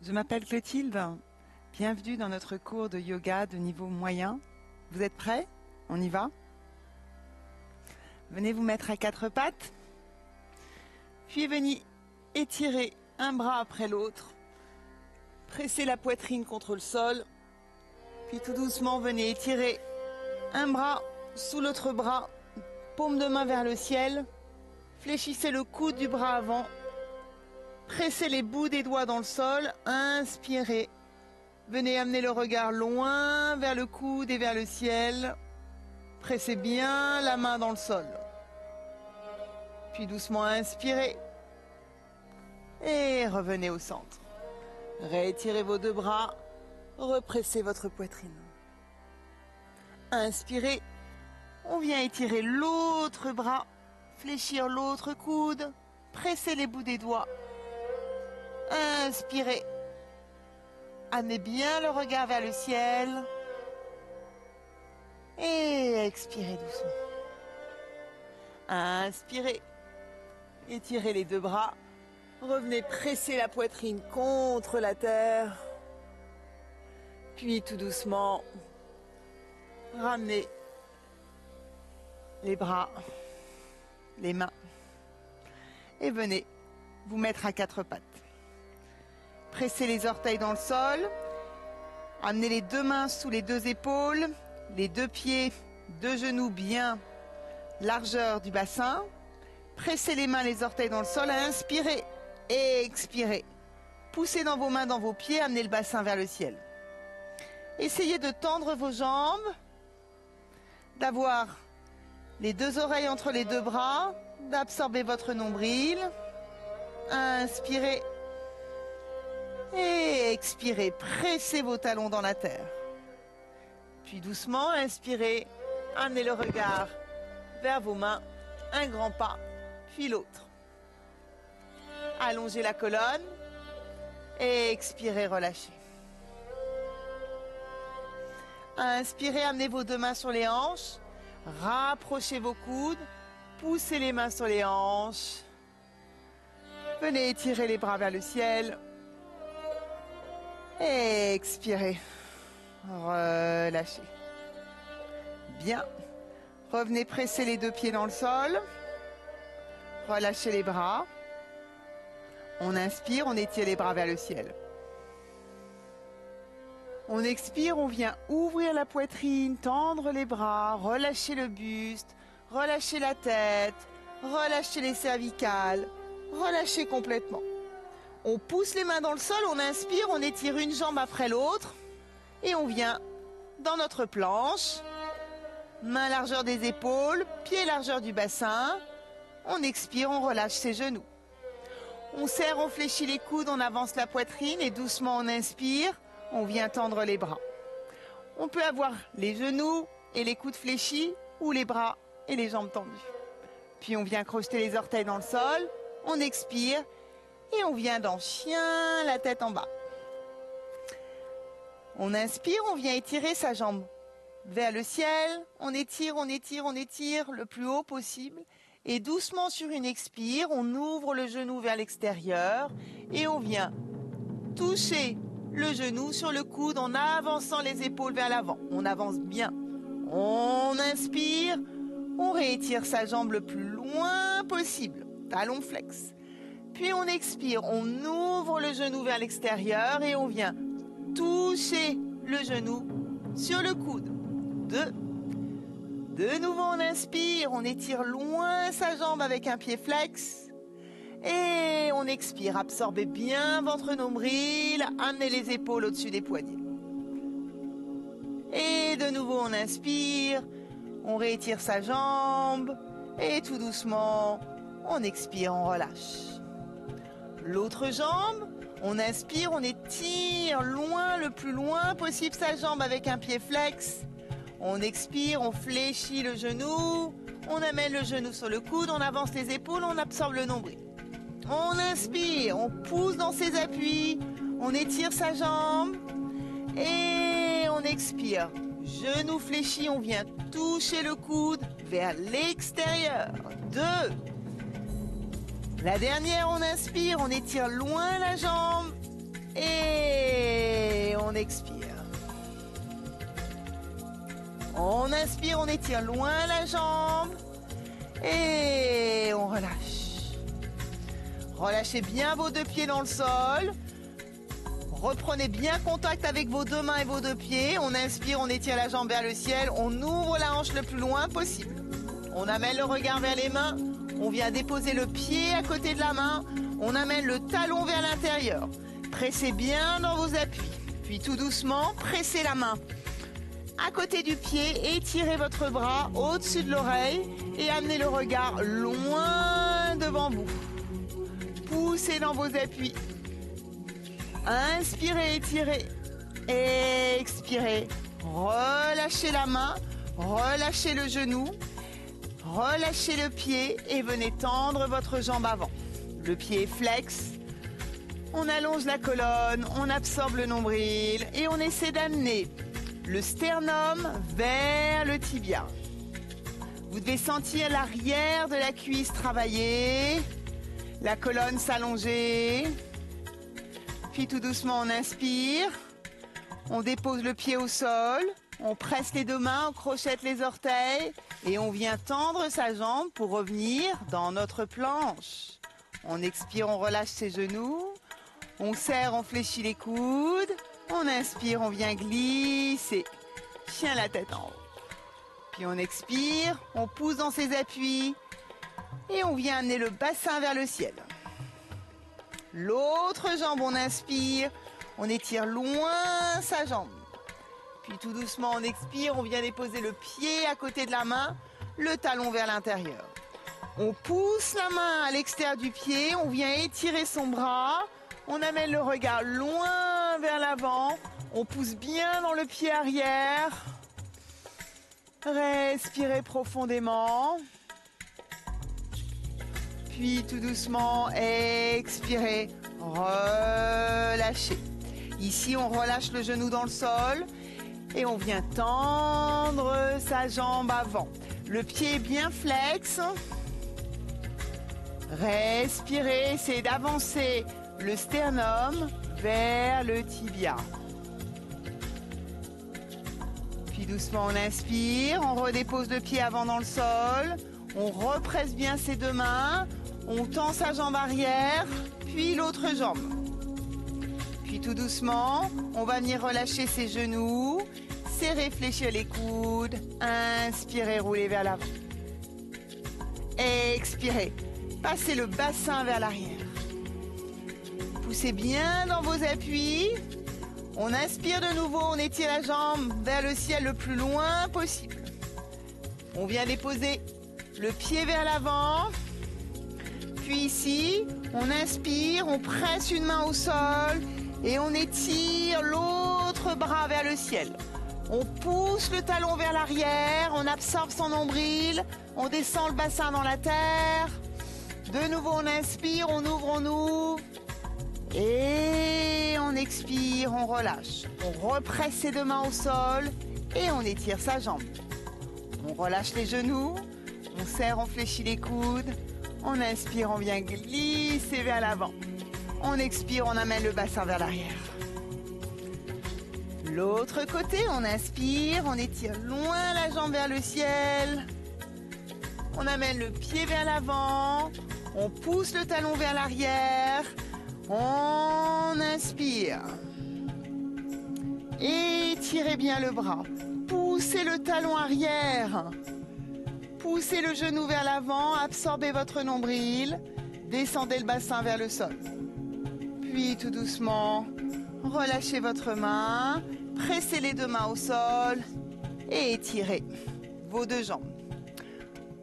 Je m'appelle Clotilde. Bienvenue dans notre cours de yoga de niveau moyen. Vous êtes prêts? On y va? Venez vous mettre à quatre pattes. Puis venez étirer un bras après l'autre. Pressez la poitrine contre le sol. Puis tout doucement, venez étirer un bras sous l'autre bras. Paume de main vers le ciel. Fléchissez le coude du bras avant. Pressez les bouts des doigts dans le sol. Inspirez. Venez amener le regard loin vers le coude et vers le ciel. Pressez bien la main dans le sol. Puis doucement inspirez. Et revenez au centre. Réétirez vos deux bras. Repressez votre poitrine. Inspirez. On vient étirer l'autre bras. Fléchir l'autre coude. Pressez les bouts des doigts. Inspirez. Amenez bien le regard vers le ciel. Et expirez doucement. Inspirez. Étirez les deux bras. Revenez presser la poitrine contre la terre. Puis tout doucement, ramenez les bras, les mains. Et venez vous mettre à quatre pattes. Pressez les orteils dans le sol. Amenez les deux mains sous les deux épaules. Les deux pieds, deux genoux bien largeur du bassin. Pressez les mains, les orteils dans le sol. Inspirez et expirez. Poussez dans vos mains, dans vos pieds. Amenez le bassin vers le ciel. Essayez de tendre vos jambes. D'avoir les deux oreilles entre les deux bras. D'absorber votre nombril. Inspirez. Et expirez, pressez vos talons dans la terre. Puis doucement, inspirez, amenez le regard vers vos mains, un grand pas, puis l'autre. Allongez la colonne et expirez, relâchez. Inspirez, amenez vos deux mains sur les hanches, rapprochez vos coudes, poussez les mains sur les hanches. Venez étirer les bras vers le ciel. Et expirez. Relâchez. Bien. Revenez presser les deux pieds dans le sol. Relâchez les bras. On inspire, on étire les bras vers le ciel. On expire, on vient ouvrir la poitrine, tendre les bras, relâcher le buste, relâcher la tête, relâcher les cervicales, relâcher complètement. On pousse les mains dans le sol, on inspire, on étire une jambe après l'autre. Et on vient dans notre planche. Main largeur des épaules, pied largeur du bassin. On expire, on relâche ses genoux. On serre, on fléchit les coudes, on avance la poitrine et doucement on inspire. On vient tendre les bras. On peut avoir les genoux et les coudes fléchis ou les bras et les jambes tendues. Puis on vient crocheter les orteils dans le sol. On expire. Et on vient dans chien, la tête en bas. On inspire, on vient étirer sa jambe vers le ciel. On étire, on étire, on étire le plus haut possible. Et doucement sur une expire, on ouvre le genou vers l'extérieur. Et on vient toucher le genou sur le coude en avançant les épaules vers l'avant. On avance bien. On inspire, on réétire sa jambe le plus loin possible. Talon flex. Puis on expire, on ouvre le genou vers l'extérieur et on vient toucher le genou sur le coude. De nouveau on inspire, on étire loin sa jambe avec un pied flex. Et on expire, absorbez bien votre nombril, amenez les épaules au-dessus des poignets. Et de nouveau on inspire, on réétire sa jambe et tout doucement on expire, on relâche. L'autre jambe, on inspire, on étire loin, le plus loin possible sa jambe avec un pied flex. On expire, on fléchit le genou, on amène le genou sur le coude, on avance les épaules, on absorbe le nombril. On inspire, on pousse dans ses appuis, on étire sa jambe et on expire. Genou fléchi, on vient toucher le coude vers l'extérieur. 2. La dernière, on inspire, on étire loin la jambe. Et on expire. On inspire, on étire loin la jambe. Et on relâche. Relâchez bien vos deux pieds dans le sol. Reprenez bien contact avec vos deux mains et vos deux pieds. On inspire, on étire la jambe vers le ciel. On ouvre la hanche le plus loin possible. On amène le regard vers les mains. On vient déposer le pied à côté de la main. On amène le talon vers l'intérieur. Pressez bien dans vos appuis. Puis tout doucement, pressez la main à côté du pied, étirez votre bras au-dessus de l'oreille et amenez le regard loin devant vous. Poussez dans vos appuis. Inspirez, étirez. Expirez. Relâchez la main, relâchez le genou, relâchez le pied et venez tendre votre jambe avant. Le pied est flex. On allonge la colonne, on absorbe le nombril et on essaie d'amener le sternum vers le tibia. Vous devez sentir l'arrière de la cuisse travailler, la colonne s'allonger. Puis tout doucement, on inspire. On dépose le pied au sol. On presse les deux mains, on crochette les orteils. Et on vient tendre sa jambe pour revenir dans notre planche. On expire, on relâche ses genoux. On serre, on fléchit les coudes. On inspire, on vient glisser. Chien la tête en haut. Puis on expire, on pousse dans ses appuis. Et on vient amener le bassin vers le ciel. L'autre jambe, on inspire. On étire loin sa jambe. Puis tout doucement, on expire. On vient déposer le pied à côté de la main. Le talon vers l'intérieur. On pousse la main à l'extérieur du pied. On vient étirer son bras. On amène le regard loin vers l'avant. On pousse bien dans le pied arrière. Respirez profondément. Puis tout doucement, expirez. Relâchez. Ici, on relâche le genou dans le sol. Et on vient tendre sa jambe avant. Le pied est bien flex. Respirez, essayez d'avancer le sternum vers le tibia. Puis doucement, on inspire, on redépose le pied avant dans le sol. On represse bien ses deux mains. On tend sa jambe arrière, puis l'autre jambe. Puis tout doucement, on va venir relâcher ses genoux. Serrez, fléchir les coudes. Inspirez, roulez vers l'avant. Expirez. Passez le bassin vers l'arrière. Poussez bien dans vos appuis. On inspire de nouveau, on étire la jambe vers le ciel le plus loin possible. On vient déposer le pied vers l'avant. Puis ici, on inspire, on presse une main au sol et on étire l'autre bras vers le ciel. On pousse le talon vers l'arrière, on absorbe son nombril, on descend le bassin dans la terre. De nouveau, on inspire, on ouvre. Et on expire, on relâche. On represse ses deux mains au sol et on étire sa jambe. On relâche les genoux, on serre, on fléchit les coudes. On inspire, on vient glisser vers l'avant. On expire, on amène le bassin vers l'arrière. L'autre côté, on inspire, on étire loin la jambe vers le ciel. On amène le pied vers l'avant. On pousse le talon vers l'arrière. On inspire. Étirez bien le bras. Poussez le talon arrière. Poussez le genou vers l'avant. Absorbez votre nombril. Descendez le bassin vers le sol. Puis tout doucement, relâchez votre main. Pressez les deux mains au sol. Et étirez vos deux jambes.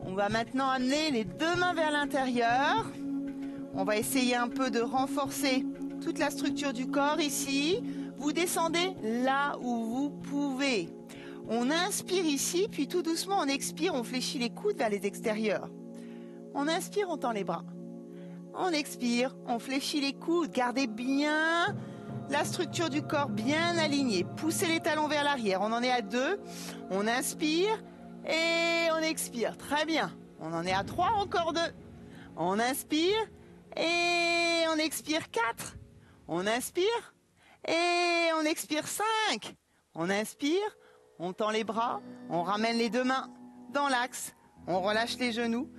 On va maintenant amener les deux mains vers l'intérieur. On va essayer un peu de renforcer toute la structure du corps ici. Vous descendez là où vous pouvez. On inspire ici, puis tout doucement, on expire, on fléchit les coudes vers les extérieurs. On inspire, on tend les bras. On expire, on fléchit les coudes. Gardez bien la structure du corps bien alignée. Poussez les talons vers l'arrière. On en est à 2. On inspire et on expire. Très bien. On en est à 3, encore 2. On inspire et on expire 4. On inspire Et on expire 5. On inspire, on tend les bras, on ramène les deux mains dans l'axe, on relâche les genoux.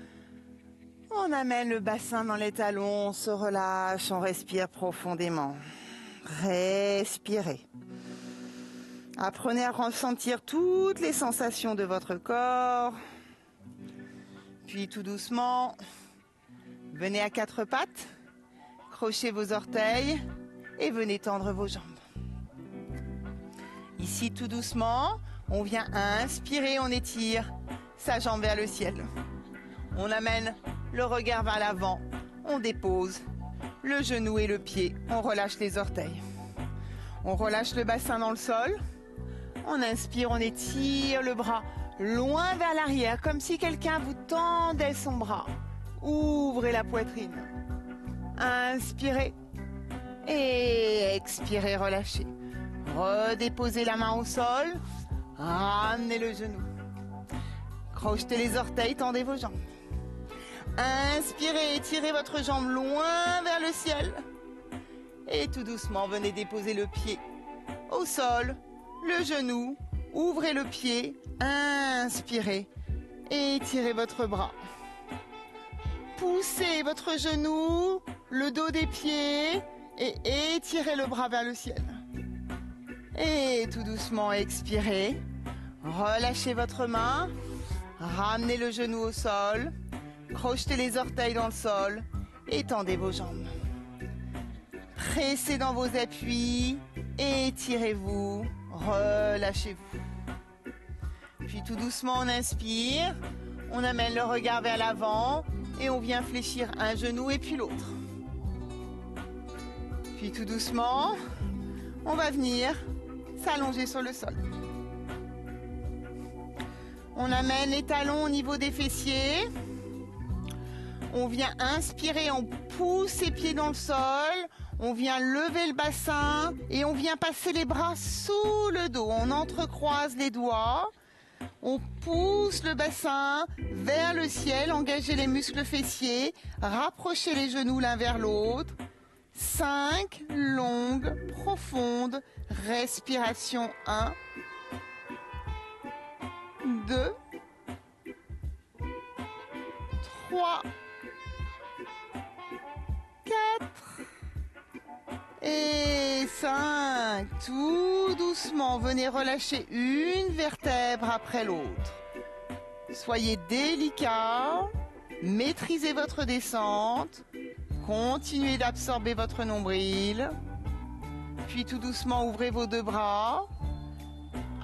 On amène le bassin dans les talons, on se relâche, on respire profondément. Respirez. Apprenez à ressentir toutes les sensations de votre corps. Puis tout doucement, venez à quatre pattes, crochez vos orteils et venez tendre vos jambes. Ici, tout doucement, on vient inspirer, on étire sa jambe vers le ciel. On amène le regard vers l'avant, on dépose le genou et le pied, on relâche les orteils. On relâche le bassin dans le sol, on inspire, on étire le bras loin vers l'arrière, comme si quelqu'un vous tendait son bras. Ouvrez la poitrine, inspirez et expirez, relâchez. Redéposez la main au sol, ramenez le genou. Crochetez les orteils, tendez vos jambes. Inspirez, étirez votre jambe loin vers le ciel. Et tout doucement, venez déposer le pied au sol, le genou, ouvrez le pied, inspirez, étirez votre bras. Poussez votre genou, le dos des pieds et étirez le bras vers le ciel. Et tout doucement, expirez, relâchez votre main, ramenez le genou au sol, crochetez les orteils dans le sol et tendez vos jambes. Pressez dans vos appuis, étirez-vous, relâchez-vous. Puis tout doucement, on inspire, on amène le regard vers l'avant et on vient fléchir un genou et puis l'autre. Puis tout doucement, on va venir s'allonger sur le sol. On amène les talons au niveau des fessiers. On vient inspirer, on pousse ses pieds dans le sol. On vient lever le bassin et on vient passer les bras sous le dos. On entrecroise les doigts. On pousse le bassin vers le ciel, engagez les muscles fessiers, rapprochez les genoux l'un vers l'autre. 5 longues, profondes respirations. 1, 2, 3, 4 et 5. Tout doucement, venez relâcher une vertèbre après l'autre. Soyez délicat, maîtrisez votre descente, continuez d'absorber votre nombril. Puis tout doucement, ouvrez vos deux bras,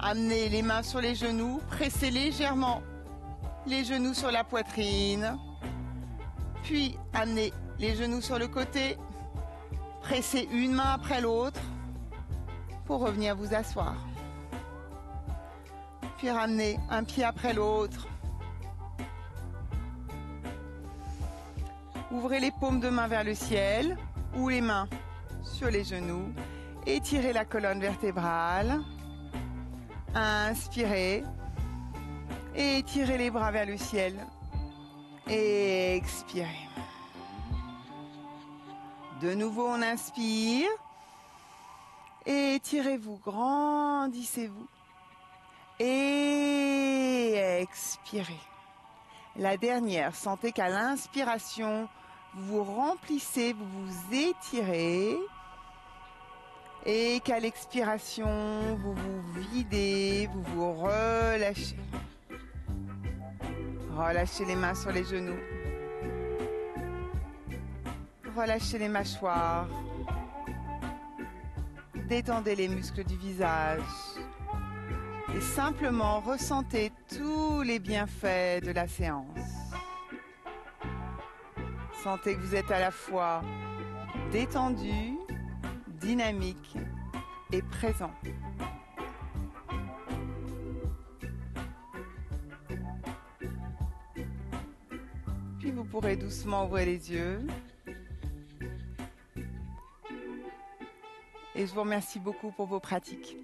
amenez les mains sur les genoux, pressez légèrement les genoux sur la poitrine. Puis amenez les genoux sur le côté. Pressez une main après l'autre pour revenir vous asseoir. Puis ramenez un pied après l'autre. Ouvrez les paumes de main vers le ciel ou les mains sur les genoux. Étirez la colonne vertébrale. Inspirez. Et étirez les bras vers le ciel. Et expirez. De nouveau, on inspire. Étirez-vous, grandissez-vous. Et expirez. La dernière, sentez qu'à l'inspiration, vous vous remplissez, vous vous étirez. Et qu'à l'expiration, vous vous videz, vous vous relâchez. Relâchez les mains sur les genoux. Relâchez les mâchoires. Détendez les muscles du visage. Et simplement ressentez tous les bienfaits de la séance. Sentez que vous êtes à la fois détendu, dynamique et présent. Puis vous pourrez doucement ouvrir les yeux. Et je vous remercie beaucoup pour vos pratiques.